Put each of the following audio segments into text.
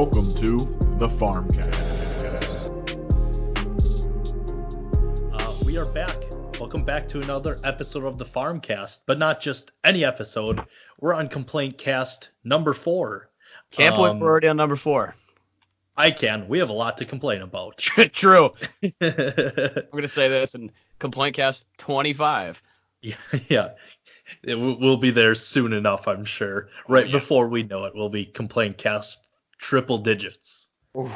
Welcome to the Farmcast. We are back. Welcome back to another episode of the Farmcast, but not just any episode. We're on ComplaintCast number 4. Can't believe we're already on number 4. I can. We have a lot to complain about. True. I'm going to say this in ComplaintCast 25. Yeah. We'll be there soon enough, I'm sure. Right before we know it, we'll be ComplaintCast triple digits. Oof.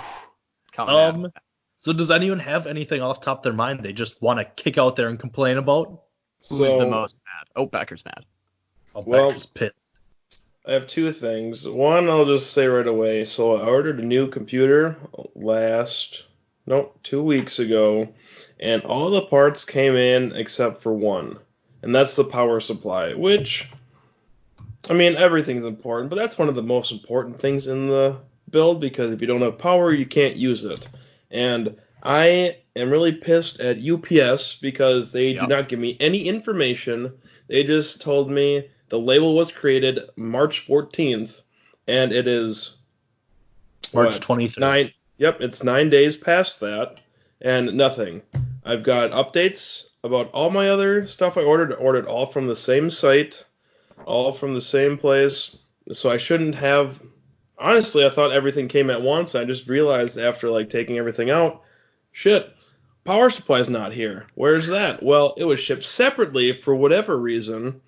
Coming out. So does anyone have anything off the top of their mind they just want to kick out there and complain about? Who's the most mad? Oh, Becker's mad. Oh, Becker's pissed. I have two things. One, I'll just say right away. So I ordered a new computer 2 weeks ago, and all the parts came in except for one, and that's the power supply, which, I mean, everything's important, but that's one of the most important things in the build, because if you don't have power, you can't use it. And I am really pissed at UPS because they do not give me any information. They just told me the label was created March 14th, and it is March 23rd. It's 9 days past that, and nothing. I've got updates about all my other stuff I ordered all from the same site, all from the same place, so I shouldn't have. Honestly, I thought everything came at once. I just realized after taking everything out, shit, power supply's not here. Where's that? Well, it was shipped separately for whatever reason,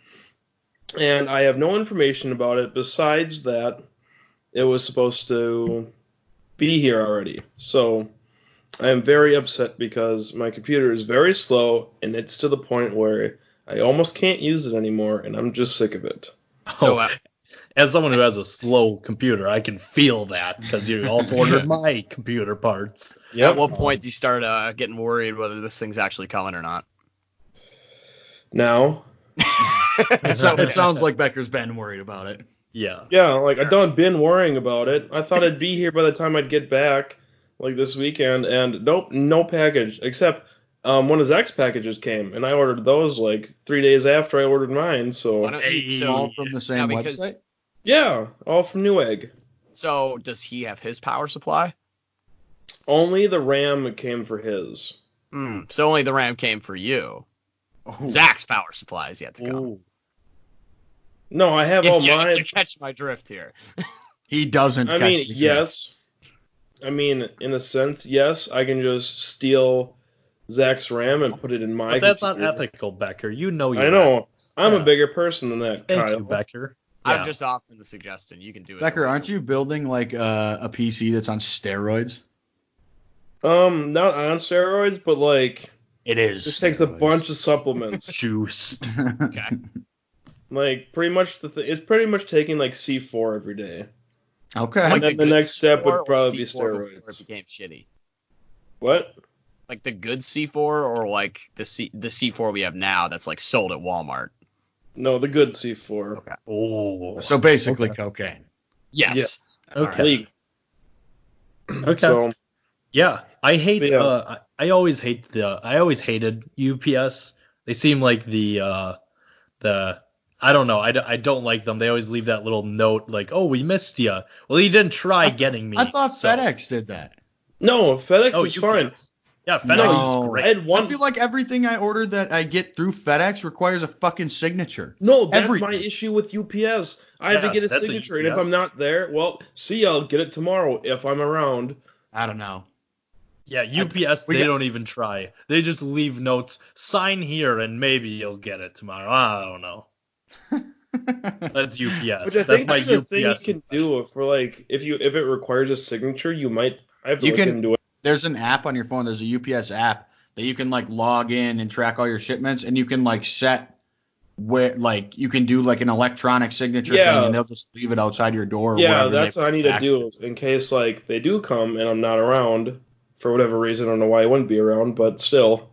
and I have no information about it besides that it was supposed to be here already. So I am very upset because my computer is very slow, and it's to the point where I almost can't use it anymore, and I'm just sick of it. So, as someone who has a slow computer, I can feel that because you also ordered my computer parts. Yep. At what point do you start getting worried whether this thing's actually coming or not? Now. It sounds like Becker's been worried about it. Yeah. Yeah, I done been worrying about it. I thought it'd be here by the time I'd get back, this weekend, and nope, no package, except one of Zach's packages came, and I ordered those 3 days after I ordered mine, so. All from the same website? Yeah, all from Newegg. So does he have his power supply? Only the RAM came for his. So only the RAM came for you. Oh. Zach's power supply is yet to come. Ooh. No, I have all mine. You catch my drift here. He doesn't. I mean, yes. I mean, in a sense, yes. I can just steal Zach's RAM and put it in my. But that's computer. not ethical, Becker. You know. I know. I'm a bigger person than that. Thank Kyle. you, Becker. I'm just offering the suggestion. You can do it. Becker, aren't you building a PC that's on steroids? Not on steroids, but it is. Just takes a bunch of supplements. Juiced. Okay. Pretty much it's pretty much taking C4 every day. Okay. And then the next step would probably be steroids. steroids. It became shitty. What? The good C4 or the C4 we have now that's sold at Walmart? No, the good C4. Okay. Oh. So basically cocaine. Yes. Yeah. Okay. Okay. So, yeah, I hate. Yeah. I always hated UPS. They seem like the I don't know. I don't like them. They always leave that little note oh, we missed you. Well, you didn't try getting me. I thought FedEx did that. no, FedEx is fine. Yeah, FedEx is great. I feel like everything I ordered that I get through FedEx requires a fucking signature. No, that's my issue with UPS. I have to get a that's signature, and if I'm not there, well, I'll get it tomorrow if I'm around. I don't know. Yeah, UPS, they don't even try. They just leave notes, sign here, and maybe you'll get it tomorrow. I don't know. That's UPS. That's my UPS. Thing you can do if it requires a signature, I have to look into it. There's an app on your phone. There's a UPS app that you can log in and track all your shipments, and you can set where you can do an electronic signature thing, and they'll just leave it outside your door. Yeah, that's what I need to do in case they do come and I'm not around for whatever reason. I don't know why I wouldn't be around, but still.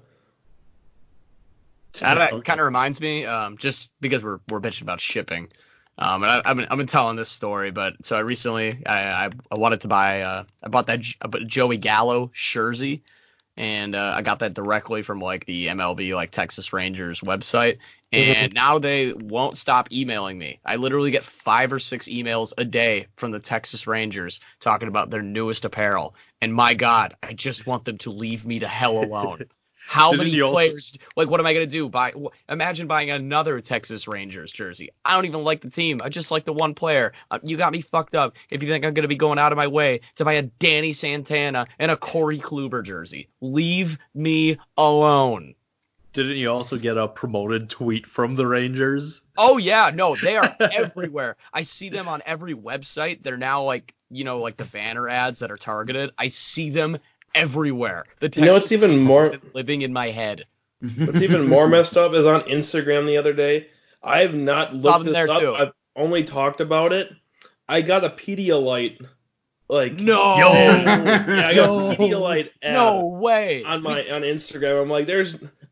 That kind of reminds me, just because we're bitching about shipping. And I've been telling this story, but so I recently I wanted to buy I bought that Joey Gallo jersey, and I got that directly from like the MLB like Texas Rangers website, and now they won't stop emailing me. I literally get 5 or 6 emails a day from the Texas Rangers talking about their newest apparel, and my God, I just want them to leave me the hell alone. How many players? Like, what am I gonna do? Imagine buying another Texas Rangers jersey. I don't even like the team. I just like the one player. You got me fucked up if you think I'm gonna be going out of my way to buy a Danny Santana and a Corey Kluber jersey. Leave me alone. Didn't you also get a promoted tweet from the Rangers? Oh yeah, no, they are everywhere. I see them on every website. They're now like, like the banner ads that are targeted. I see them everywhere. The Texas what's even more living in my head. What's even more messed up is on Instagram the other day. I have not looked this up. Too. I've only talked about it. I got a Pedialyte. Like no, I got a Pedialyte ad no way on Instagram. I'm like,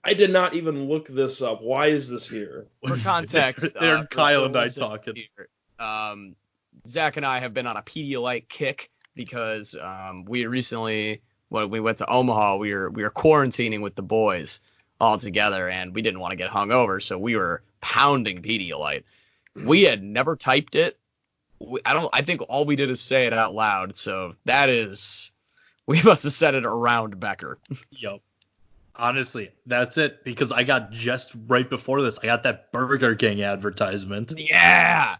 I did not even look this up. Why is this here? For context, they're Kyle and I talking. Zach and I have been on a Pedialyte kick because we recently, when we went to Omaha, we were quarantining with the boys all together, and we didn't want to get hungover, so we were pounding Pedialyte. We had never typed it. I think all we did is say it out loud. So we must have said it around Becker. Yep. Honestly, that's it, because I got just right before this, I got that Burger King advertisement. Yeah.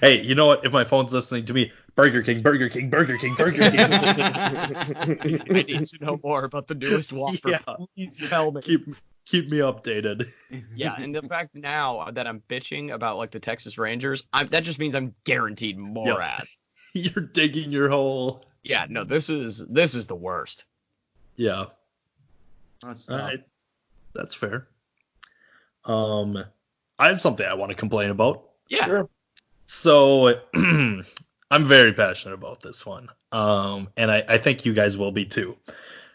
Hey, you know what? If my phone's listening to me, Burger King, Burger King, Burger King, Burger King. I need to know more about the newest Whopper. Yeah. Please tell me. Keep me updated. Yeah, and the fact now that I'm bitching about like the Texas Rangers, that just means I'm guaranteed more ads. You're digging your hole. Yeah, no, this is the worst. Yeah. That's fair. I have something I want to complain about. Yeah. Sure. So I'm very passionate about this one. And I think you guys will be too.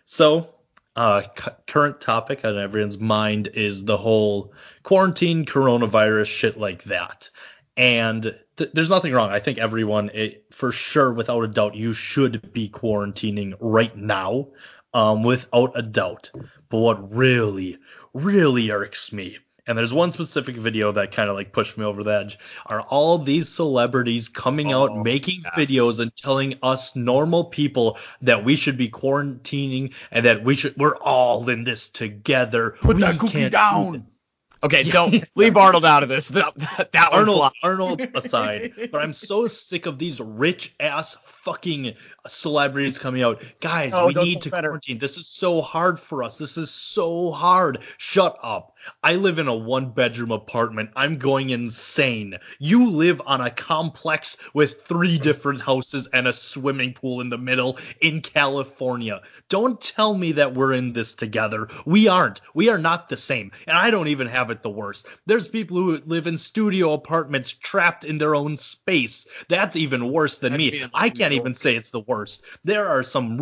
So current topic on everyone's mind is the whole quarantine, coronavirus, shit like that. And there's nothing wrong. I think everyone, for sure, without a doubt, you should be quarantining right now, without a doubt. But what really, really irks me, and there's one specific video that kind of like pushed me over the edge, are all these celebrities coming out, making videos and telling us normal people that we should be quarantining and that we're all in this together. Put that cookie down. Okay, don't leave Arnold out of this. That Arnold aside, but I'm so sick of these rich ass fucking celebrities coming out. Guys, we need to quarantine. This is so hard for us. This is so hard. Shut up. I live in a 1-bedroom apartment. I'm going insane. You live on a complex with 3 different houses and a swimming pool in the middle in California. Don't tell me that we're in this together. We aren't. We are not the same. And I don't even have it the worst. There's people who live in studio apartments trapped in their own space. That's even worse than me. I can't even say it's the worst. There are some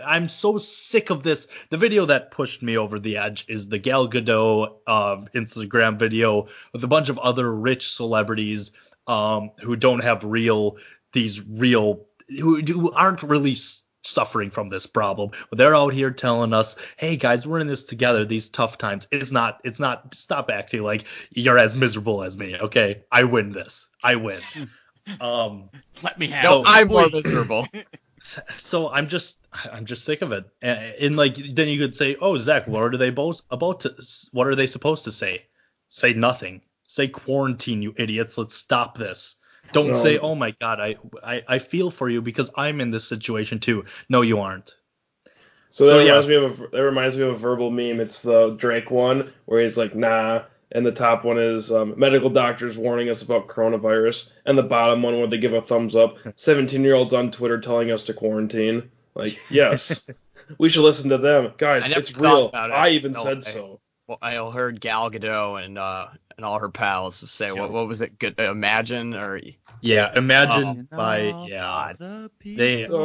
I'm so sick of this. The video that pushed me over the edge is the Gal Gadot Instagram video with a bunch of other rich celebrities who don't have who aren't really suffering from this problem, but they're out here telling us, hey guys, we're in this together, these tough times. It's not, stop acting like you're as miserable as me. Okay, I win this. I win. Let me have it. I'm more miserable. So I'm just sick of it. And like, then you could say, oh, Zach, what are they supposed to say? Say nothing. Say quarantine, you idiots. Let's stop this. Don't say, oh my God, I feel for you because I'm in this situation too. No, you aren't. So that reminds me of a verbal meme. It's the Drake one where he's like, nah. And the top one is medical doctors warning us about coronavirus. And the bottom one where they give a thumbs up, 17-year-olds on Twitter telling us to quarantine. Like, yes, we should listen to them. Guys, it's real. I even said so. Well, I heard Gal Gadot and all her pals say, what was it? Good, Imagine? Or Imagine So, all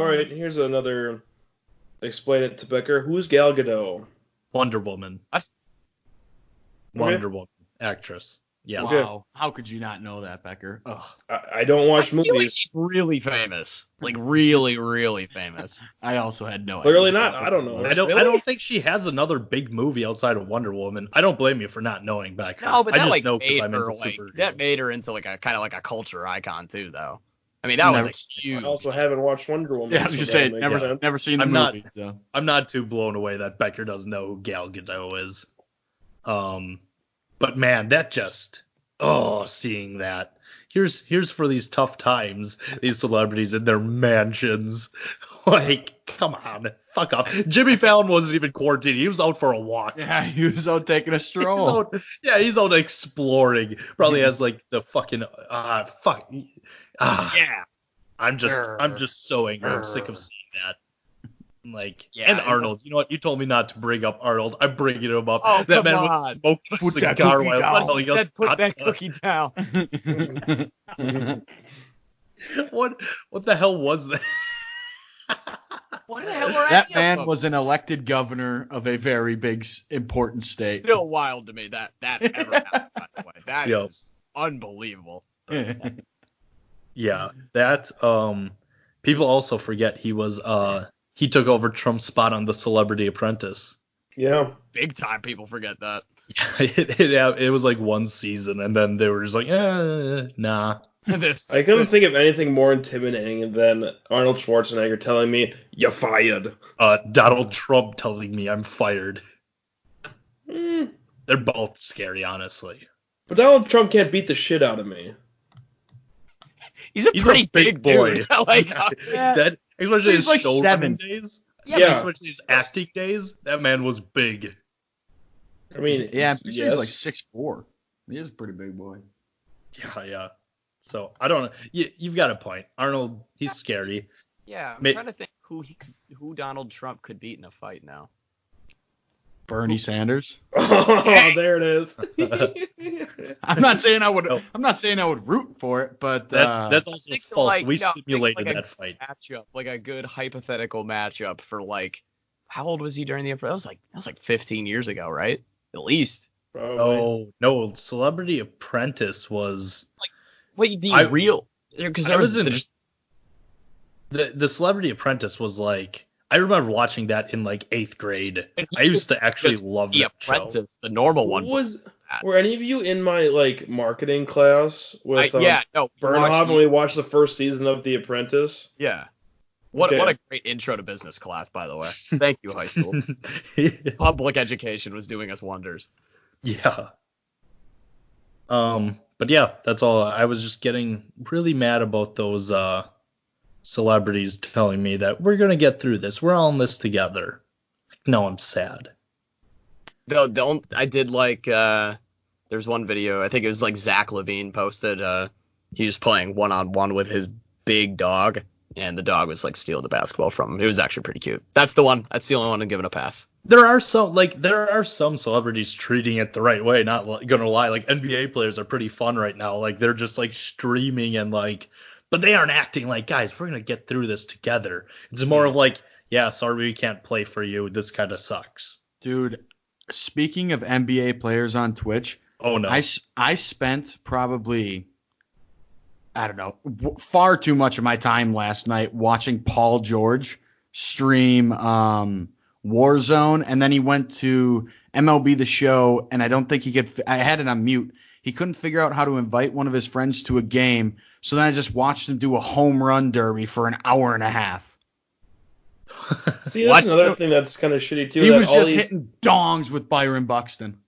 right, here's another. Explain it to Becker. Who's Gal Gadot? Wonder Woman. Wonder Woman actress. Yeah. Wow. How could you not know that, Becker? Ugh. I don't watch feel like movies. she's really famous. Like really, really famous. I also had no Clearly idea. not. I don't know. I Really? don't think she has another big movie outside of Wonder Woman. I don't blame you for not knowing Becker. No, but I that just like know 'cause made I'm her into like superheroes. that made her into like a kind of like a culture icon too, though. I mean, that was Never- a huge. I also haven't watched Wonder Woman. Yeah, I was just so that saying, makes sense. never seen the I'm not- movie. So. I'm not too blown away that Becker doesn't know who Gal Gadot is. But man, that just seeing that. Here's for these tough times, these celebrities in their mansions. Like, come on, fuck off. Jimmy Fallon wasn't even quarantined. He was out for a walk. Yeah, he was out taking a stroll. He's out exploring. Probably has like the fucking Yeah. I'm just so angry. I'm sick of seeing that. Like, Yeah, and Arnold. You know what? You told me not to bring up Arnold. I'm bringing him up. Oh, that come man on. was smoking a Put that cigar cookie while down. telling us Said put not that to. cookie down. What the hell was that? What the hell are That any of man them? was an elected governor of a very big, important state. Still wild to me that ever happened, by the way. That Yep. is unbelievable. Yeah, that people also forget he took over Trump's spot on The Celebrity Apprentice. Yeah. Big time people forget that. It was like one season, and then they were just like, nah. This I couldn't think of anything more intimidating than Arnold Schwarzenegger telling me, "You're fired." Donald Trump telling me I'm fired. Mm. They're both scary, honestly. But Donald Trump can't beat the shit out of me. he's a pretty big boy. dude. Like, That, especially He's his like show 7. days. Yeah. Especially his acting days. That man was big. I mean, yeah, I'm pretty sure he's yes. like 6'4". He is a pretty big boy. Yeah. So I don't know. You've got a point. Arnold, he's scary. yeah, I'm trying to think who Donald Trump could beat in a fight now. Bernie Sanders. Oh, there it is. I'm not saying I would. No. I'm not saying I would root for it, but That's also think false. like- We no, think simulated like a that fight. Matchup, like a good hypothetical matchup for like, how old was he during the Emperor? That was like 15 years ago, right? At least. Probably. No, Celebrity Apprentice was Wait, the I- real? Because I there was was in there's- the Celebrity Apprentice was like, I remember watching that in like 8th grade. I used to actually just love the that show. Apprentice, the normal one. Were any of you in my like marketing class with No, Bernhoff when we watched the first season of The Apprentice? Yeah. What Okay. a great intro to business class, by the way. Thank you, high school. Public education was doing us wonders. Yeah. But yeah, that's all. I was just getting really mad about those celebrities telling me that we're gonna get through this. We're all in this together. No, I'm sad. I did like there's one video, I think it was like Zach Levine posted, he was playing one-on-one with his big dog, and the dog was like stealing the basketball from him. It was actually pretty cute. That's the one. That's the only one I'm giving a pass. There are some celebrities treating it the right way. Not gonna lie, like NBA players are pretty fun right now. Like they're just like streaming and like, but they aren't acting like, guys, we're gonna get through this together. It's more of like, yeah, sorry we can't play for you. This kind of sucks. dude, speaking of NBA players on Twitch, Oh no. I spent probably, I don't know, far too much of my time last night watching Paul George stream Warzone, and then he went to MLB The Show, and I don't think he could. I had it on mute. He couldn't figure out how to invite one of his friends to a game, so then I just watched him do a home run derby for an hour and a half. See, that's another thing that's kind of shitty too. He that was all just these- hitting dongs with Byron Buxton.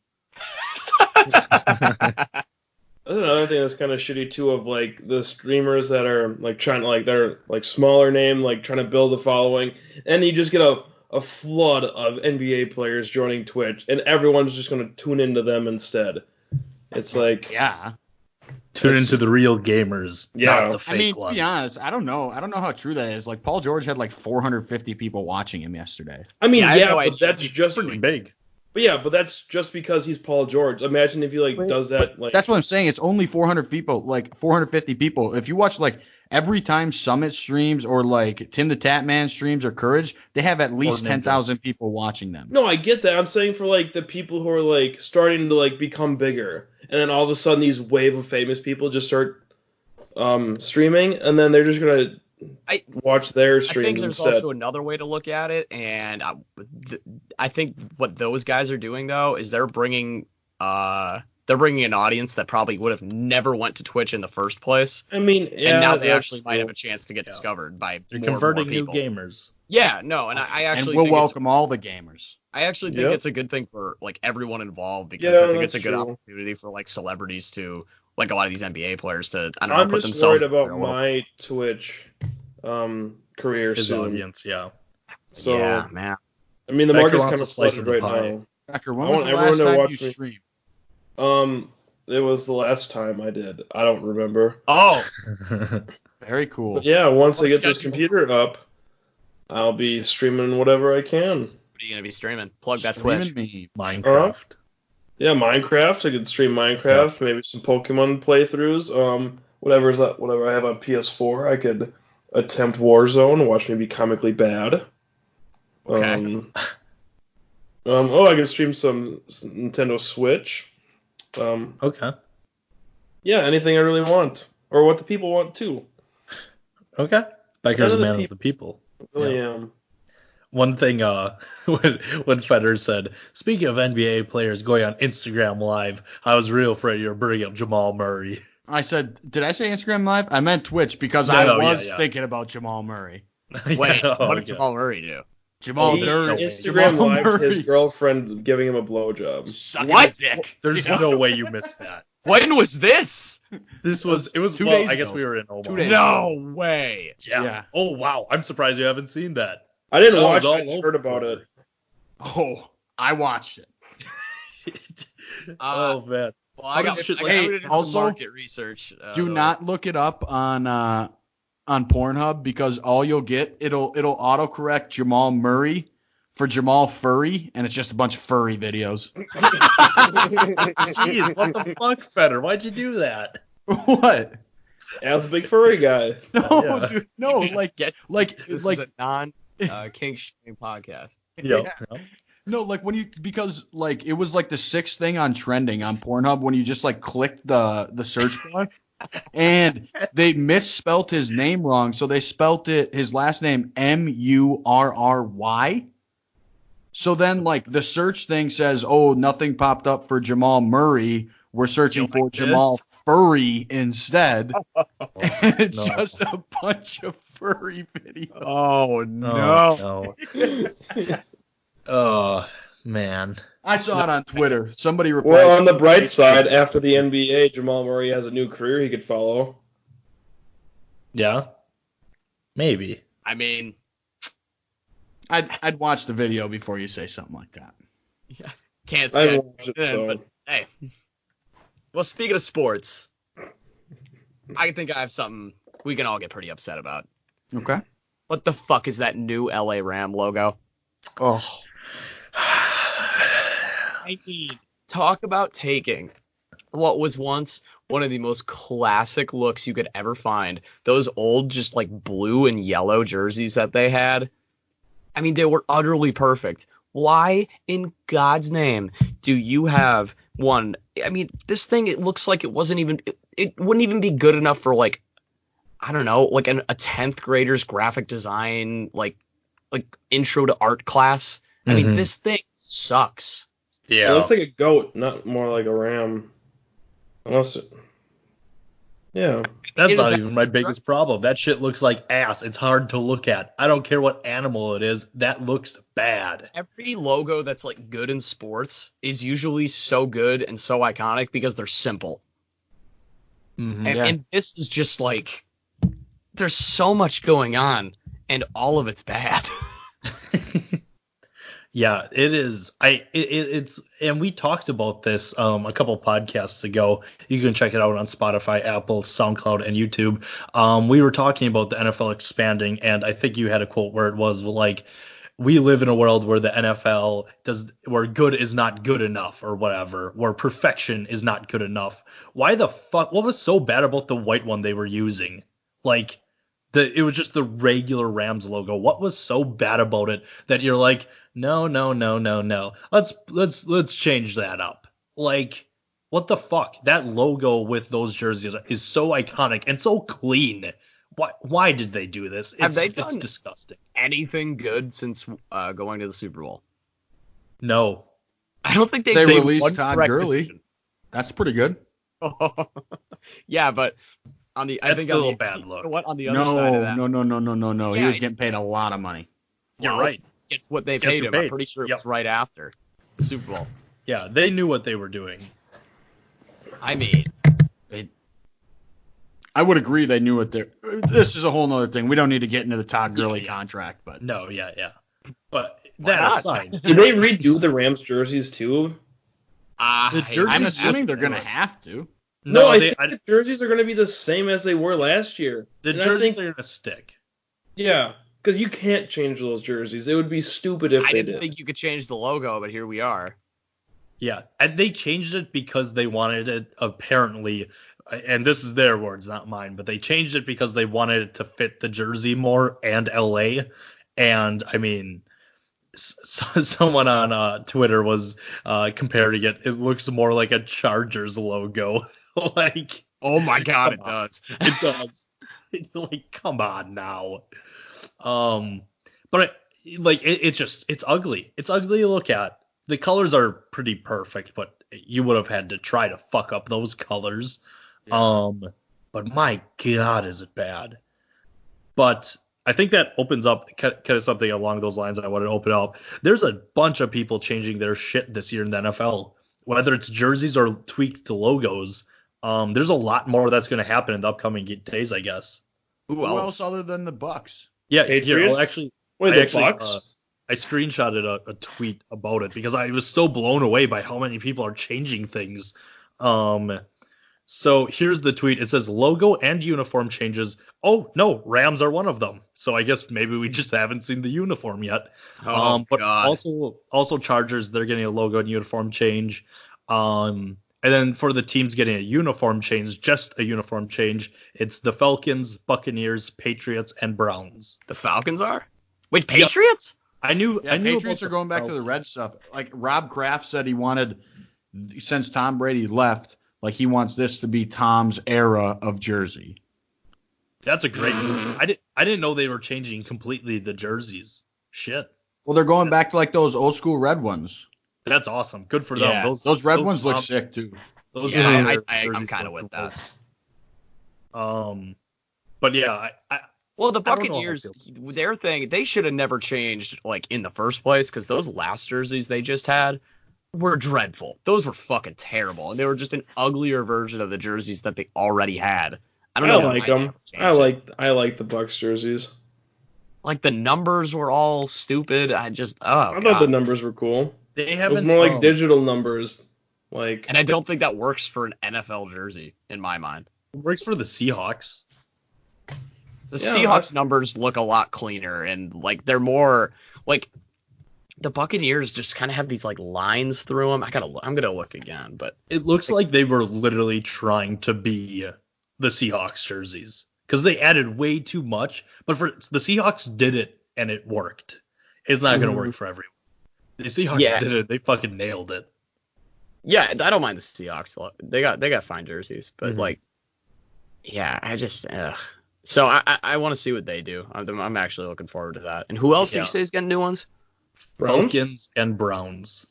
That's another thing that's kind of shitty too, of like the streamers that are like trying to like they're like smaller name, like trying to build a following, and you just get a flood of NBA players joining Twitch, and everyone's just gonna tune into them instead. It's like, Yeah. Tune into the real gamers, Yeah. not the fake I mean, to ones. be honest, I don't know how true that is. Like, Paul George had like 450 people watching him yesterday. I mean, Yeah, I have yeah, no but idea. that's just, Pretty big. but yeah, but that's just because he's Paul George. Imagine if he like does that, like That's what I'm saying. It's only 400 people, like 450 people. If you watch like every time Summit streams or like Tim the Tatman streams or Courage, they have at least Ninja. 10,000 people watching them. No, I get that. I'm saying for like the people who are like starting to like become bigger, and then all of a sudden these wave of famous people just start streaming, and then they're just gonna watch their I think streams there's instead. also another way to look at it, and I think what those guys are doing though is they're bringing an audience that probably would have never went to Twitch in the first place. I mean, yeah, and now they that's actually might have a chance to get discovered by They're more converting and more new people. gamers. Yeah, no, and I actually and we'll think welcome all the gamers. I actually think Yep. it's a good thing for like everyone involved because Yeah, I think it's a that's good true. opportunity for like celebrities to like a lot of these NBA players to I don't I'm know put just themselves worried about out there a little. my Twitch career His soon. audience, yeah. So Yeah, man. I mean, the Becker market's wants kind a of slice flooded of the right pie. now. Becker, when I was want the everyone last to time watch you me. streamed? It was the last time I did. I don't remember. Oh, Very cool. But yeah, once I What's get this schedule? computer up, I'll be streaming whatever I can. what are you gonna be streaming? Plug that Streaming Twitch. me. Minecraft. Yeah, Minecraft. I could stream Minecraft, maybe some Pokemon playthroughs. Whatever I have on PS4, I could attempt Warzone. Watch me be comically bad. Okay. I could stream some Nintendo Switch. Okay. Yeah, anything I really want, or what the people want too. Okay. Becker's a None of the man of the people. I really am. One thing, when Federer said, speaking of NBA players going on Instagram Live, I was real afraid you were bringing up Jamal Murray. I said, did I say Instagram Live? I meant Twitch because No, I was yeah. thinking about Jamal Murray. Wait, Yeah, what did okay. Jamal Murray do? Jamal He Murray. Instagram Jamal live his Murray. girlfriend giving him a blowjob. Sucking What? a dick. There's Yeah. no way you missed that. When was this? It was 2 well, days I guess ago. we were in Omaha. 2 days. No way. Yeah. Yeah. Oh wow, I'm surprised you haven't seen that. I didn't That watch was it. I all just over heard about it. Oh, I watched it. Oh man. Well, I got shit I like- got Hey, to do some also, market research. Do not look it up on Pornhub because all you'll get it'll autocorrect Jamal Murray for Jamal Furry, and it's just a bunch of furry videos. Jeez, what the fuck, Feder? Why'd you do that? What? As a big furry guy. No, Yeah. dude, no, like this is a non kink shaming podcast. Yep. no, like when you because like it was like the sixth thing on trending on Pornhub when you just like clicked the search bar, and they misspelt his name wrong, so they spelt his last name Murry. So then like the search thing says, oh, nothing popped up for Jamal Murray. We're searching You for like Jamal this? Furry instead. And it's No. just a bunch of furry videos. Oh No. Oh man. I saw it on Twitter. Somebody replied. Well, on the bright side, after the NBA, Jamal Murray has a new career he could follow. Yeah. Maybe. I mean, I'd watch the video before you say something like that. can't I say haven't watched it, though. but hey. Well, speaking of sports, I think I have something we can all get pretty upset about. Okay. What the fuck is that new LA Ram logo? Oh. I mean, talk about taking what was once one of the most classic looks you could ever find. Those old, just like blue and yellow jerseys that they had. I mean, they were utterly perfect. Why in God's name do you have one? I mean, this thing, it looks like it wasn't even, it wouldn't even be good enough for like, I don't know, like a 10th grader's graphic design, like intro to art class. I mean, this thing sucks. Yeah. It looks like a goat, not more like a ram. Unless it... Yeah. That's It not is- even my biggest problem. That shit looks like ass. It's hard to look at. I don't care what animal it is. That looks bad. Every logo that's like good in sports is usually so good and so iconic because they're simple. Mm-hmm. And this is just like, there's so much going on and all of it's bad. Yeah, it is. It's and we talked about this a couple podcasts ago. You can check it out on Spotify, Apple, SoundCloud, and YouTube. We were talking about the NFL expanding, and I think you had a quote where it was like, we live in a world where the NFL where good is not good enough or whatever, where perfection is not good enough. Why the fuck? What was so bad about the white one they were using? Like, it was just the regular Rams logo. What was so bad about it that you're like, no. Let's change that up. Like, What the fuck? That logo with those jerseys is so iconic and so clean. Why did they do this? It's disgusting. Anything good since going to the Super Bowl? No. I don't think They released Todd Gurley. That's pretty good. Yeah, but on the That's still a bad look. What on the other side of that? No. Yeah, he was getting paid a lot of money. You're right. It's what they Guess paid who him. paid? I'm pretty sure it was right after the Super Bowl. Yeah, they knew what they were doing. I mean, I would agree they knew what they're. This is a whole nother thing. We don't need to get into the Todd Gurley contract, but No, yeah. But that aside, Did they redo the Rams jerseys too? I'm assuming they're gonna have to. No, I think the jerseys are going to be the same as they were last year. The jerseys are going to stick. Yeah, because you can't change those jerseys. It would be stupid if they did. I didn't think you could change the logo, but here we are. Yeah, and they changed it because they wanted it, apparently, and this is their words, not mine, but they changed it because they wanted it to fit the jersey more and LA. And, I mean, someone on Twitter was comparing it. It looks more like a Chargers logo. Like, oh my God, it does. It does. It's like, come on now. But it's ugly. It's ugly to look at. The colors are pretty perfect, but you would have had to try to fuck up those colors. Yeah. But my God, is it bad. But I think that opens up kind of something along those lines I wanted to open up. There's a bunch of people changing their shit this year in the NFL, whether it's jerseys or tweaked logos. There's a lot more that's going to happen in the upcoming days, I guess. Who else other than the Bucks? Yeah, Patriots? Bucks? I screenshotted a tweet about it because I was so blown away by how many people are changing things. So here's the tweet. It says logo and uniform changes. Oh, no, Rams are one of them. So I guess maybe we just haven't seen the uniform yet. But God. Also Chargers, they're getting a logo and uniform change. And then for the teams getting a uniform change, just a uniform change, it's the Falcons, Buccaneers, Patriots, and Browns. The Falcons are? Wait, Patriots? I knew Patriots are going back to the red stuff. Like Rob Kraft said, he wanted, since Tom Brady left, like he wants this to be Tom's era of jersey. That's a great move. I didn't know they were changing completely the jerseys. Shit. Well, they're going back to like those old school red ones. That's awesome. Good for them. Yeah, those red ones look sick too. I'm kind of with that. But yeah, well, the Buccaneers, their thing, they should have never changed like in the first place because those last jerseys they just had were dreadful. Those were fucking terrible, and they were just an uglier version of the jerseys that they already had. I like them. I like the Bucks jerseys. Like the numbers were all stupid. I thought the numbers were cool. It was more like digital numbers. And I don't think that works for an NFL jersey in my mind. It works for the Seahawks. The Seahawks numbers look a lot cleaner and like they're more like the Buccaneers just kind of have these like lines through them. I'm gonna look again, but it looks like they were literally trying to be the Seahawks jerseys because they added way too much. But for the Seahawks did it and it worked. It's not gonna work for everyone. The Seahawks did it. They fucking nailed it. Yeah, I don't mind the Seahawks. They got fine jerseys, but I just So I want to see what they do. I'm actually looking forward to that. And who else did you say is getting new ones? Falcons and Browns.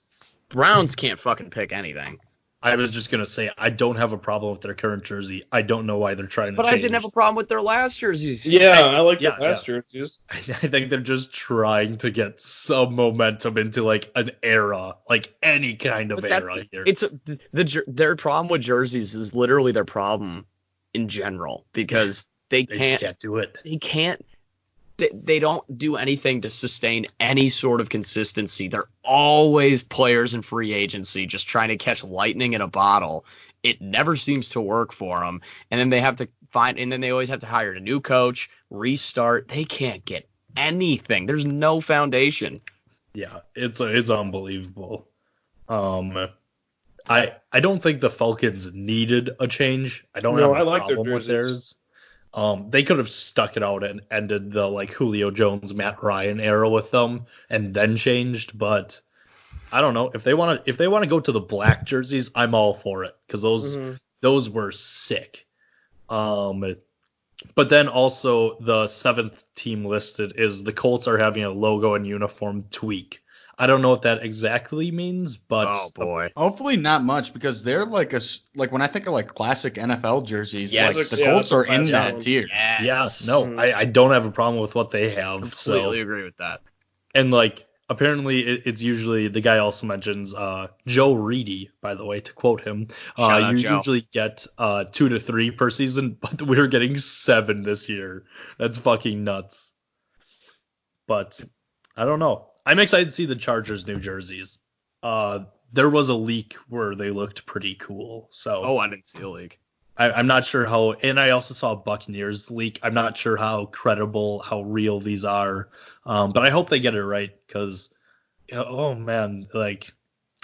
Browns can't fucking pick anything. I was just gonna say I don't have a problem with their current jersey. I don't know why they're trying to. But change. I didn't have a problem with their last jerseys. Yeah, I like their last jerseys. I think they're just trying to get some momentum into like an era, like any kind of era here. Their problem with jerseys is literally their problem in general because they can't do it. They can't. They don't do anything to sustain any sort of consistency. They're always players in free agency just trying to catch lightning in a bottle. It never seems to work for them. And then they always have to hire a new coach, restart. They can't get anything. There's no foundation. Yeah, it's unbelievable. I don't think the Falcons needed a change. I don't have a problem with theirs. They could have stuck it out and ended the like Julio Jones, Matt Ryan era with them and then changed, but I don't know if they want to go to the black jerseys, I'm all for it because those were sick. But then also the 7th team listed is the Colts are having a logo and uniform tweak. I don't know what that exactly means, but oh boy, hopefully not much because they're like when I think of like classic NFL jerseys, like the yeah, Colts that's a are in classic that one. tier. yes. yeah, no, I don't have a problem with what they have. Completely agree with that. And like apparently it's usually the guy also mentions Joe Reedy, by the way, to quote him. Shout out You Joe. usually get 2 to 3 per season, but we're getting 7 this year. That's fucking nuts. But I don't know. I'm excited to see the Chargers' new jerseys. There was a leak where they looked pretty cool. So Oh, I didn't see the league. I'm not sure how, and I also saw a Buccaneers leak. I'm not sure how credible, how real these are, but I hope they get it right because, oh man, like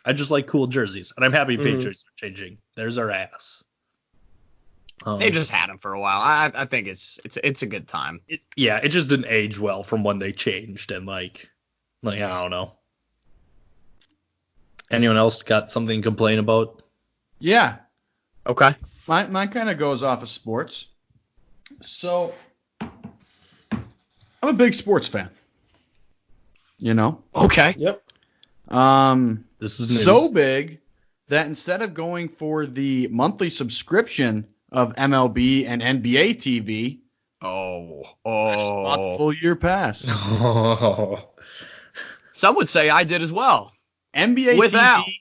I just like cool jerseys, and I'm happy Patriots are changing. There's our ass. They just had them for a while. I think it's a good time. It just didn't age well from when they changed, and like I don't know. Anyone else got something to complain about? Yeah, Okay. mine kind of goes off of sports. So I'm a big sports fan. You know, Okay. Yep. This is news. so big that instead of going for the monthly subscription of MLB and NBA TV, I just bought the full year pass. Some would say I did as well. NBA Without. TV,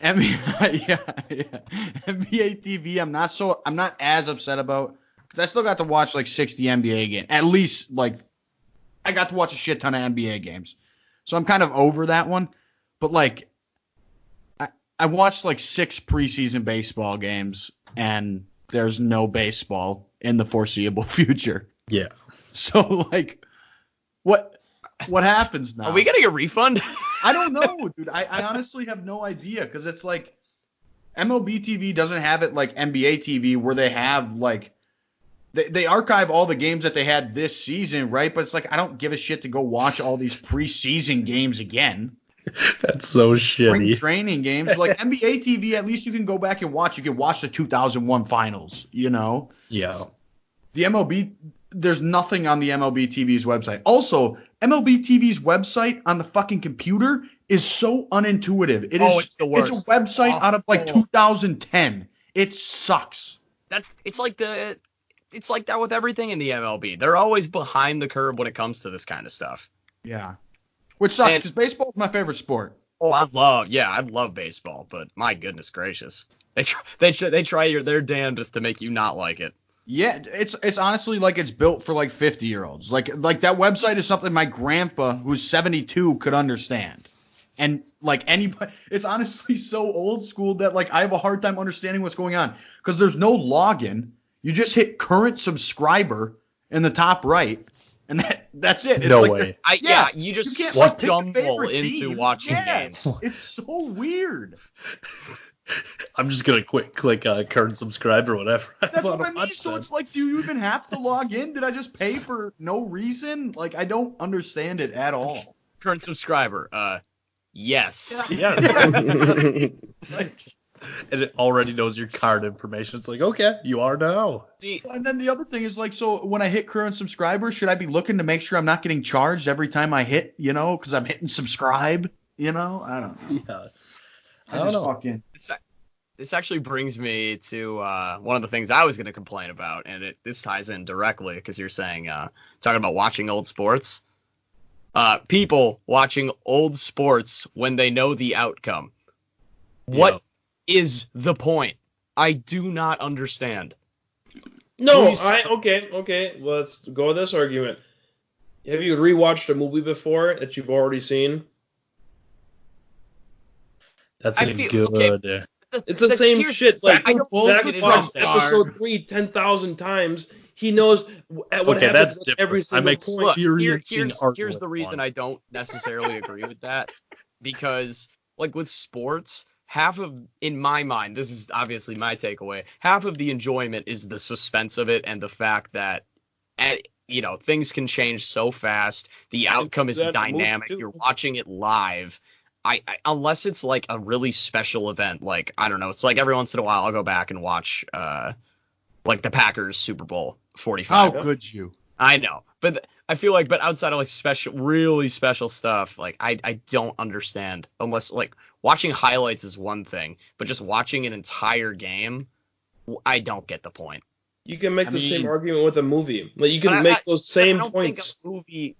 NBA, NBA TV. I'm not as upset about because I still got to watch like 60 NBA games. At least like I got to watch a shit ton of NBA games, so I'm kind of over that one. But like I watched like 6 preseason baseball games, and there's no baseball in the foreseeable future. Yeah. So like, what happens now? Are we getting a refund? I don't know, dude. I honestly have no idea because it's like MLB TV doesn't have it like NBA TV where they have like they archive all the games that they had this season, right? But it's like I don't give a shit to go watch all these preseason games again. That's so Spring shitty. training games like NBA TV, at least you can go back and watch. You can watch the 2001 finals, you know. Yeah. The MLB, there's nothing on the MLB TV's website. Also, MLB TV's website on the fucking computer is so unintuitive. It's the worst. It's a website out of like 2010. It sucks. It's like that with everything in the MLB. They're always behind the curve when it comes to this kind of stuff. Yeah. Which sucks And- because baseball is my favorite sport. Oh, I love baseball, but my goodness gracious, they try their damnedest to make you not like it. Yeah, it's honestly like it's built for like 50-year-olds. Like that website is something my grandpa, who's 72, could understand. And like anybody, it's honestly so old school that like I have a hard time understanding what's going on because there's no login. You just hit current subscriber in the top right, and that's it. It's No like way. You just can't, like, pick your stumble favorite into team. watching Yeah, games. It's so weird. I'm just gonna click current subscribe or whatever. That's what I mean. watch So that. it's like, do you even have to log in? Did I just pay for no reason? Like, I don't understand it at all. Current subscriber, yes. Yeah. Like, And it already knows your card information. It's like, okay, you are now. See, and then the other thing is like, so when I hit current subscriber, should I be looking to make sure I'm not getting charged every time I hit, you know, because I'm hitting subscribe, you know? I don't know. Yeah. I just know. fucking. this actually brings me to one of the things I was going to complain about, and this ties in directly because you're saying talking about watching old sports. People watching old sports when they know the outcome. What is the point? I do not understand. No, Please. okay. Let's go with this argument. Have you rewatched a movie before that you've already seen? That's I a feel- good. okay. It's the same shit. Like I don't Zac think it is watched the same. episode 3 10,000 times. He knows what Okay, happens that's at different. every single I'm point. Look, experiencing here's the argument reason one. I don't necessarily agree with that. Because, like, with sports, in my mind, this is obviously my takeaway, half of the enjoyment is the suspense of it and the fact that, things can change so fast. The outcome is That movie dynamic. too. You're watching it live. I unless it's like a really special event, like I don't know, it's like every once in a while I'll go back and watch like the Packers Super Bowl 45. How could you? I know, but I feel like, but outside of like really special stuff, like I don't understand, unless like watching highlights is one thing, but just watching an entire game, I don't get the point. You can make the same argument with a movie. Like you can make those same points.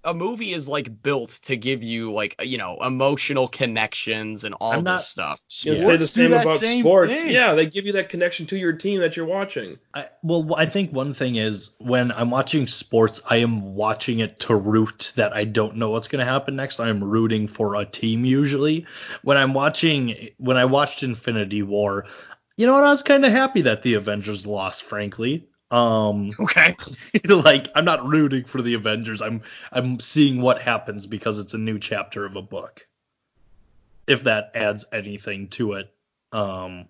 A movie is like built to give you like emotional connections and all this stuff. You say the same about sports. Yeah, they give you that connection to your team that you're watching. I think one thing is when I'm watching sports, I am watching it to root that I don't know what's going to happen next. I'm rooting for a team usually. When I watched Infinity War, you know what? I was kind of happy that the Avengers lost, frankly. Okay. Like I'm not rooting for the Avengers. I'm seeing what happens because it's a new chapter of a book. If that adds anything to it. But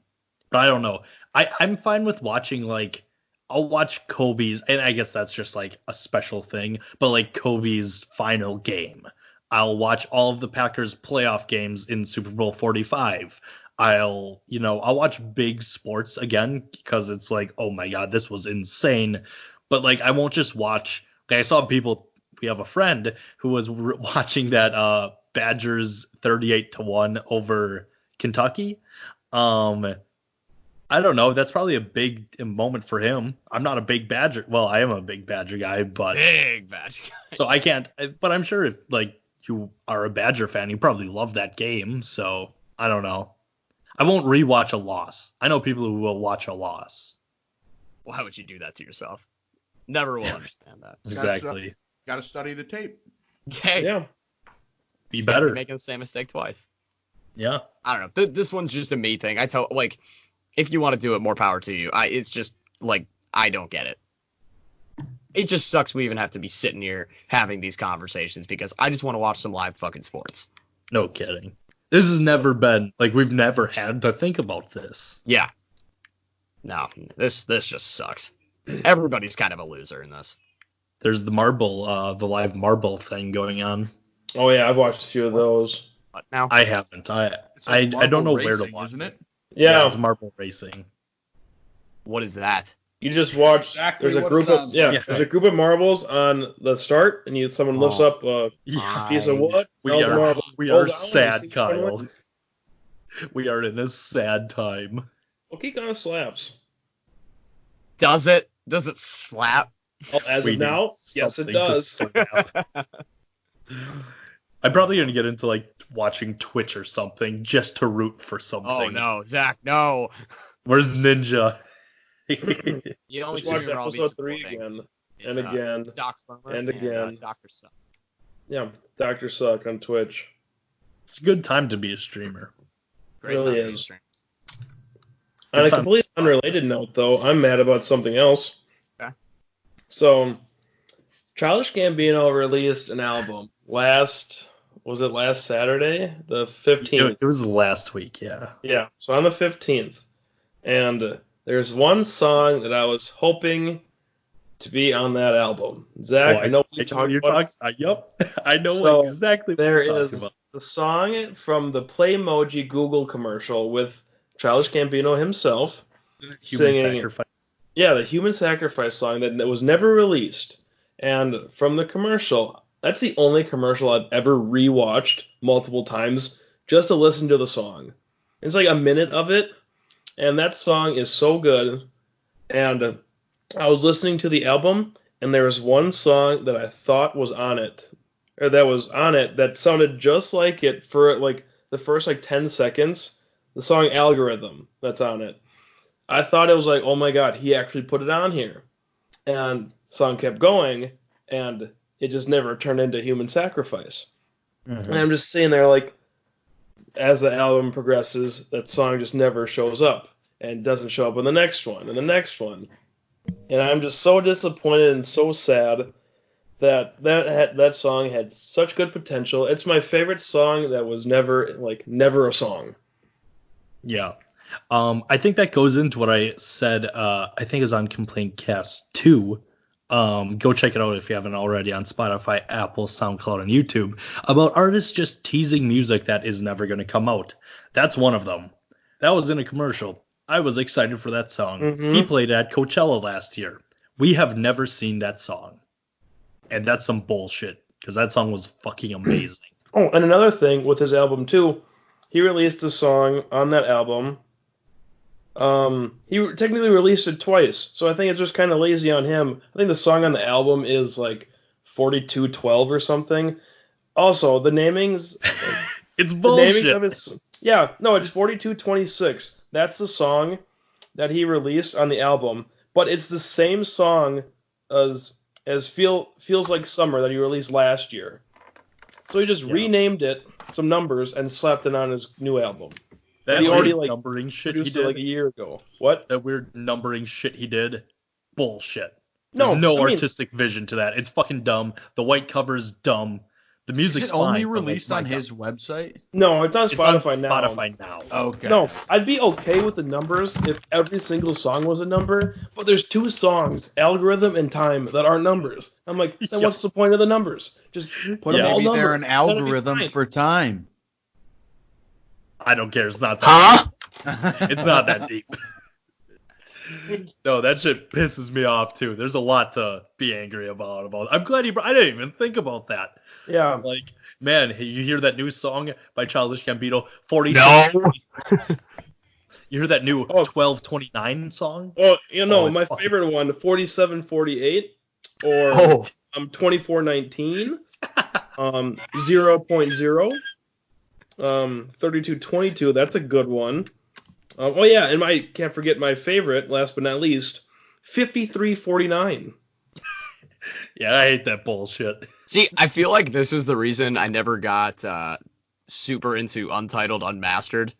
I don't know. I'm fine with watching, like, I'll watch Kobe's, and I guess that's just like a special thing, but like Kobe's final game. I'll watch all of the Packers playoff games in Super Bowl 45. I'll watch big sports again because it's like, oh my God, this was insane. But like, I won't just watch. Like, I saw we have a friend who was watching that Badgers 38-1 over Kentucky. I don't know. That's probably a big moment for him. I'm not a big Badger. Well, I am a big Badger guy, but big Badger guy. So I can't. But I'm sure if like you are a Badger fan, you probably love that game. So I don't know. I won't rewatch a loss. I know people who will watch a loss. Why would you do that to yourself? Never will understand that. Exactly. Got to study the tape. Okay. Yeah. Be better. Making the same mistake twice. Yeah. I don't know. This one's just a me thing. If you want to do it, more power to you. It's just like I don't get it. It just sucks we even have to be sitting here having these conversations because I just want to watch some live fucking sports. No kidding. This has never been, like, we've never had to think about this. Yeah. No, this just sucks. Everybody's kind of a loser in this. There's the live marble thing going on. Oh yeah, I've watched a few of those. What now? I haven't. I don't know where to watch, isn't it? Yeah, it's marble racing. What is that? You just watch. Exactly there's a what group it of sounds like. There's a group of marbles on the start, and someone lifts up a piece of wood. We are sad, Kyle. We are in a sad time. Well, Key kind of slaps. Does it? Does it slap? Oh, as of now, yes, it does. I'm probably gonna get into like watching Twitch or something just to root for something. Oh no, Zach, no. Where's Ninja? You only watch streamer I'll be episode 3 supporting. again, It's, and again, Doc Farmer and again. Dr. Suck. Yeah, Dr. Suck on Twitch. It's a good time to be a streamer. Great Really time to be a is. streamer. On a completely unrelated note, though, I'm mad about something else. Okay. So, Childish Gambino released an album last Saturday, the 15th. It was last week, yeah. Yeah, so on the 15th. And there's one song that I was hoping to be on that album. Zach, I know what you're talking about. Yep, I know exactly what there you're is talking about. The song from the Playmoji Google commercial with Childish Gambino himself singing. Sacrifice. Yeah, the Human Sacrifice song that was never released. And from the commercial, that's the only commercial I've ever rewatched multiple times just to listen to the song. It's like a minute of it, and that song is so good. And I was listening to the album, and there was one song that I thought was on it, that sounded just like it for like the first 10 seconds. The song Algorithm that's on it. I thought it was like, oh my God, he actually put it on here. And the song kept going, and it just never turned into Human Sacrifice. Mm-hmm. And I'm just sitting there like, as the album progresses, that song just never shows up and doesn't show up in the next one and the next one. And I'm just so disappointed and so sad that song had such good potential. It's my favorite song that was never a song. Yeah. I think that goes into what I said, I think it was on ComplaintCast 2, Go check it out if you haven't already on Spotify, Apple, SoundCloud, and YouTube, about artists just teasing music that is never going to come out. That's one of them. That was in a commercial. I was excited for that song. Mhm. He played at Coachella last year. We have never seen that song. And that's some bullshit, because that song was fucking amazing. Oh, and another thing with his album too, he released a song on that album. He technically released it twice, so I think it's just kind of lazy on him. I think the song on the album is like 4212 or something. Also, the namings, It's the bullshit. namings of his, yeah, no, it's 4226. That's the song that he released on the album, but it's the same song as Feels Like Summer that he released last year. So he just renamed it, some numbers, and slapped it on his new album. That he already, weird like, numbering shit he Produced it did. like a year ago. What? That weird numbering shit he did. Bullshit. No, There's no I mean- artistic vision to that. It's fucking dumb. The white cover is dumb. The Is music's it only fine, but, like, released my on God. his website? No, it's on It's on Spotify now. Spotify now. Okay. No, I'd be okay with the numbers if every single song was a number, but there's two songs, Algorithm and Time, that aren't numbers. I'm like, then Yeah. what's the point of the numbers? Just put them all Maybe numbers. they're an Then it'd be algorithm fine. for time. I don't care. It's not that. Huh? It's not that deep. No, that shit pisses me off too. There's a lot to be angry about. I'm glad I didn't even think about that. Yeah. Like, man, you hear that new song by Childish Gambino, 40. No. You hear that new Oh. 1229 song? Oh, Oh, it's my fucking- favorite one, 4748 or Oh. 2419, 0.0, 3222. That's a good one. Oh yeah, and can't forget my favorite, last but not least, 5349. Yeah, I hate that bullshit. See, I feel like this is the reason I never got super into Untitled Unmastered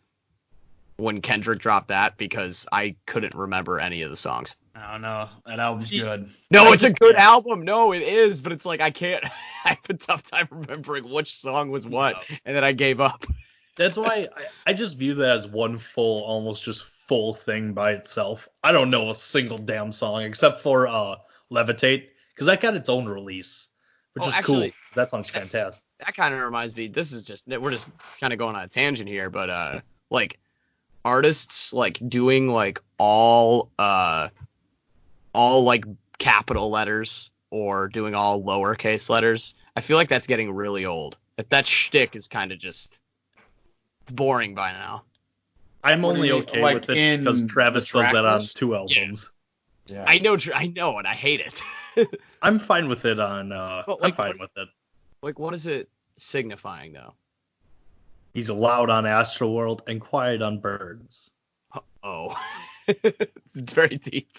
when Kendrick dropped that, because I couldn't remember any of the songs. I don't know. That album's good. No, it's a good album. No, it is, but it's like I can't. I have a tough time remembering which song was what, and then I gave up. That's why I just view that as one full, almost just full thing by itself. I don't know a single damn song except for Levitate, because that got its own release, which Oh, is actually, cool. That song's fantastic. That kind of reminds me. We're just kind of going on a tangent here, but like artists like doing like all like capital letters or doing all lowercase letters. I feel like that's getting really old. That shtick is kind of just. It's boring by now. I'm What do only you- okay like with it in because Travis the does track that on list? 2 albums. Yeah. I know, and I hate it. I'm fine with it on. But, I'm like, fine with it. Like, what is it signifying though? He's loud on Astroworld and quiet on Birds. Oh, it's very deep.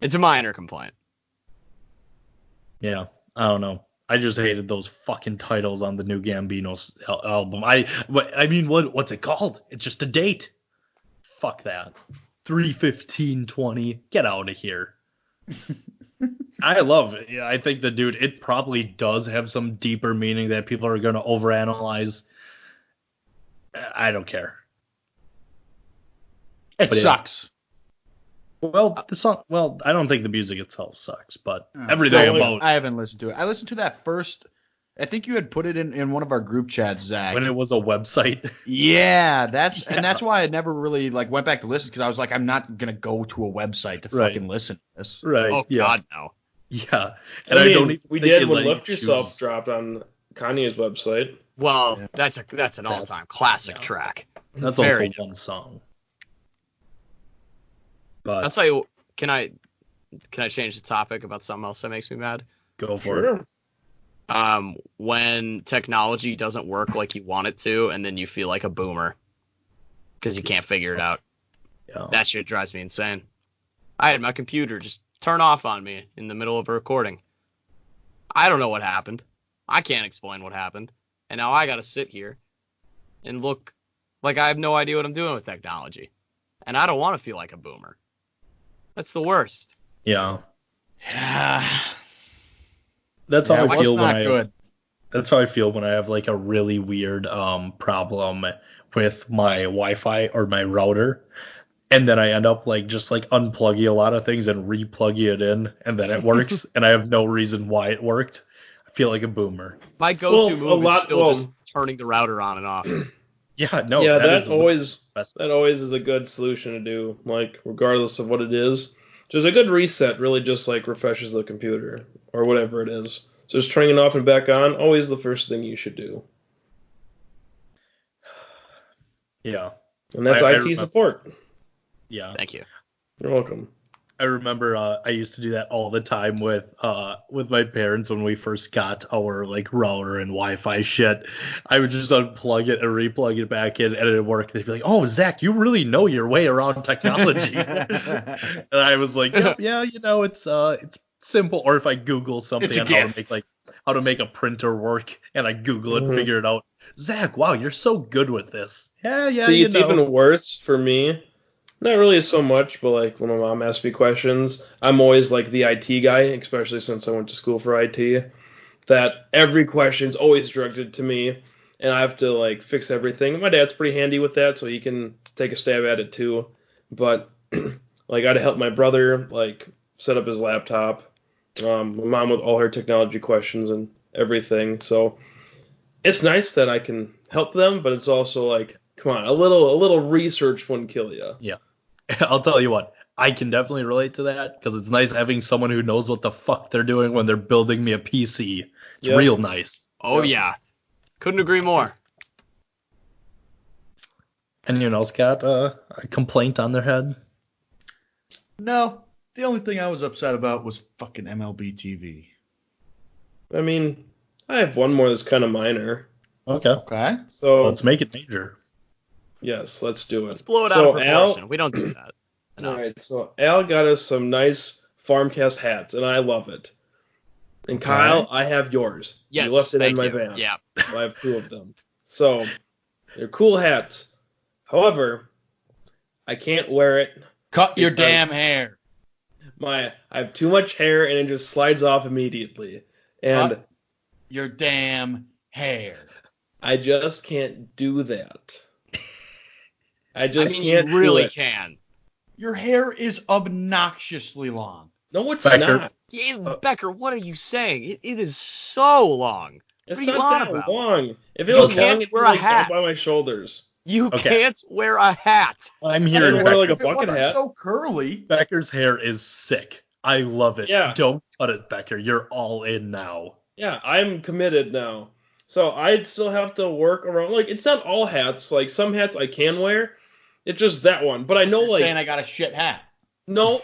It's a minor complaint. Yeah, I don't know. I just hated those fucking titles on the new Gambino's album. I mean, what's it called? It's just a date. Fuck that. 3/15/20. Get out of here. I love it. Yeah, I think it probably does have some deeper meaning that people are going to overanalyze. I don't care. It But yeah. sucks. Well, the song. Well, I don't think the music itself sucks, but everything I about haven't listened to it. I listened to that first. I think you had put it in one of our group chats, Zach. when it was a website. Yeah, that's why I never really went back to listen, because I was like, I'm not gonna go to a website to Right. fucking listen to this. Right. Oh yeah. God, no. Yeah. And I mean, don't even we think did they when let you Lift Yourself choose. dropped on Kanye's website. Well, Yeah. that's an all-time classic yeah. track. That's Very also one song. But I'll tell you. Can I change the topic about something else that makes me mad? go for it. When technology doesn't work like you want it to, and then you feel like a boomer because you can't figure it out. Yeah. That shit drives me insane. I had my computer just turn off on me in the middle of a recording. I don't know what happened. I can't explain what happened. And now I gotta sit here and look like I have no idea what I'm doing with technology. And I don't want to feel like a boomer. That's the worst. Yeah. Yeah. That's Yeah, how I what's feel when not good? That's how I feel when I have like a really weird problem with my Wi-Fi or my router. and then I end up just unplugging a lot of things and replugging it in, and then it works, and I have no reason why it worked. I feel like a boomer. My go-to move is still just turning the router on and off. Yeah, no. Yeah, that always is a good solution to do, regardless of what it is. Just a good reset really just refreshes the computer or whatever it is. So just turning it off and back on, always the first thing you should do. Yeah. And that's IT support. Yeah. Thank you. You're welcome. I remember I used to do that all the time with my parents when we first got our router and Wi-Fi shit. I would just unplug it and replug it back in, and it would work. They'd be like, "Oh, Zach, you really know your way around technology." And I was like, "Yeah, it's simple." Or if I Google something on how to make a printer work, and I Google it and figure it out. Zach, wow, you're so good with this. Yeah. See, it's even worse for me. Not really so much, but when my mom asks me questions, I'm always the IT guy, especially since I went to school for IT, that every question's always directed to me, and I have to fix everything. My dad's pretty handy with that, so he can take a stab at it too. But I had to help my brother set up his laptop, my mom with all her technology questions and everything. So it's nice that I can help them, but it's also come on, a little research wouldn't kill you. Yeah. I'll tell you what, I can definitely relate to that because it's nice having someone who knows what the fuck they're doing when they're building me a PC. It's real nice. Oh, yeah. Couldn't agree more. Anyone else got a complaint on their head? No. The only thing I was upset about was fucking MLB TV. I mean, I have one more that's kind of minor. Okay. So let's make it major. Yes, let's do it. Let's blow it out of proportion. We don't do that. All right, so Al got us some nice FarmCast hats, and I love it. And Kyle, I have yours. Yes, you left it in my you. van. Yeah. I have 2 of them. So they're cool hats. However, I can't wear it. Cut your damn hair. I have too much hair, and it just slides off immediately. And cut your damn hair. I just can't do that. I mean, can't you really do it. can. Your hair is obnoxiously long. No, it's Becker. not. Becker, what are you saying? It is so long. It's what are you not on that about? long. If it You was can't long, it'd wear be a hat. down by my shoulders. You Okay. can't wear a hat. I'm I here. don't wear a If it bucket wasn't hat. so curly. Becker's hair is sick. I love it. Yeah. Don't cut it, Becker. You're all in now. Yeah, I'm committed now. So I'd still have to work around. It's not all hats. Some hats I can wear. It's just that one. But I know, You're saying I got a shit hat. no.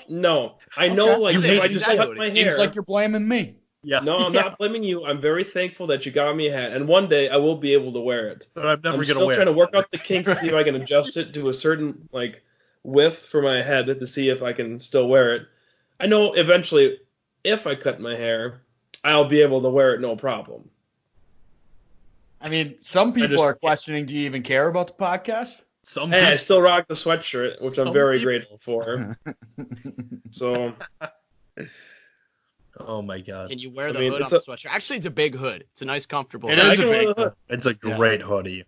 I know, Okay. if I You just hate cut it. my It hair. Seems like you're blaming me. Yeah. No, I'm not blaming you. I'm very thankful that you got me a hat. And one day I will be able to wear it. But I'm never I'm gonna still wear trying to it. work out the kinks to see if I can adjust it to a certain, width for my head to see if I can still wear it. I know eventually, if I cut my hair, I'll be able to wear it no problem. I mean, some people just are can't. questioning, do you even care about the podcast? Hey, I still rock the sweatshirt, which I'm Some very people. grateful for. So, Oh my god. Can you wear the I mean, hood on it's the a- sweatshirt? Actually, it's a big hood. It's a nice, comfortable It hood. is I a can wear big the hood. It's a great hoodie.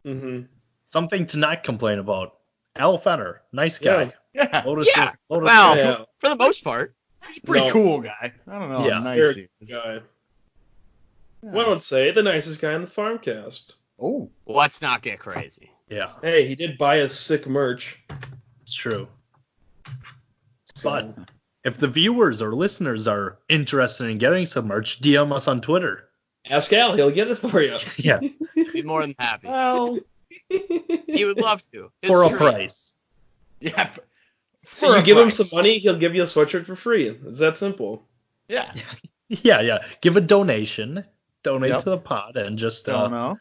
Mm-hmm. Something to not complain about. Al Fenner, nice guy. Yeah. Lotus Yeah. is- Lotus Well, is- Yeah. for the most part. He's a pretty No. cool guy. I don't know Yeah. how nice Very he is. guy. Yeah. Why don't say the nicest guy in the Farmcast? Oh. Let's not get crazy. Yeah, Hey, he did buy us sick merch. it's true. So, But if the viewers or listeners are interested in getting some merch, DM us on Twitter. ask Al, he'll get it for you. Yeah, Be more than happy. Well, He would love to. His for a dream. price. yeah. So you give him some money, he'll give you a sweatshirt for free. It's that simple. Yeah. Yeah. Give a donation. Donate Yep. to the pod, and just Don't know.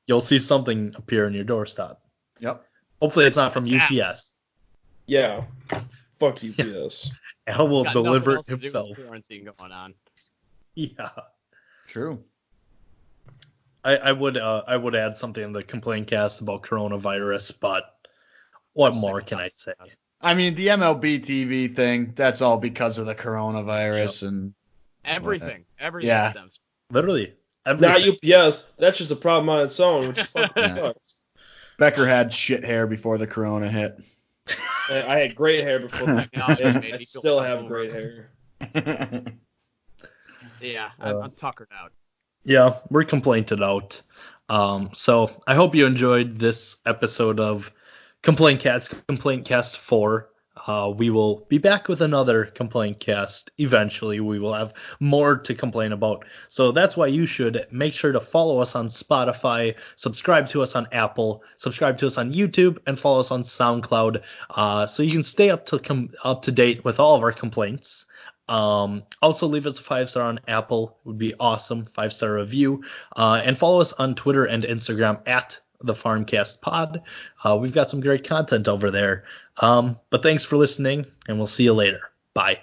you'll see something appear in your doorstep. Yep. Hopefully, it's not from It's Al. UPS. Yeah. Fuck UPS. Al will Got deliver nothing it else to do with himself. quarantine going on. Yeah. True. I would add something in the complaint cast about coronavirus, but what more can I say? I mean, the MLB TV thing, that's all because of the coronavirus and Everything. Everything Yeah. stems. Literally Not everything. UPS. That's just a problem on its own, which fucking Yeah. sucks. Becker had shit hair before the corona hit. I had great hair before. I still have great hair. Yeah, I'm tuckered out. Yeah, we're complainted out. So I hope you enjoyed this episode of Complaintcast 4. We will be back with another Complaintcast eventually. We will have more to complain about. So that's why you should make sure to follow us on Spotify, subscribe to us on Apple, subscribe to us on YouTube, and follow us on SoundCloud, so you can stay up to date with all of our complaints. Also leave us a 5-star on Apple. It would be awesome. 5-star review. And follow us on Twitter and Instagram at the Farmcast Pod. We've got some great content over there. But thanks for listening, and we'll see you later. Bye.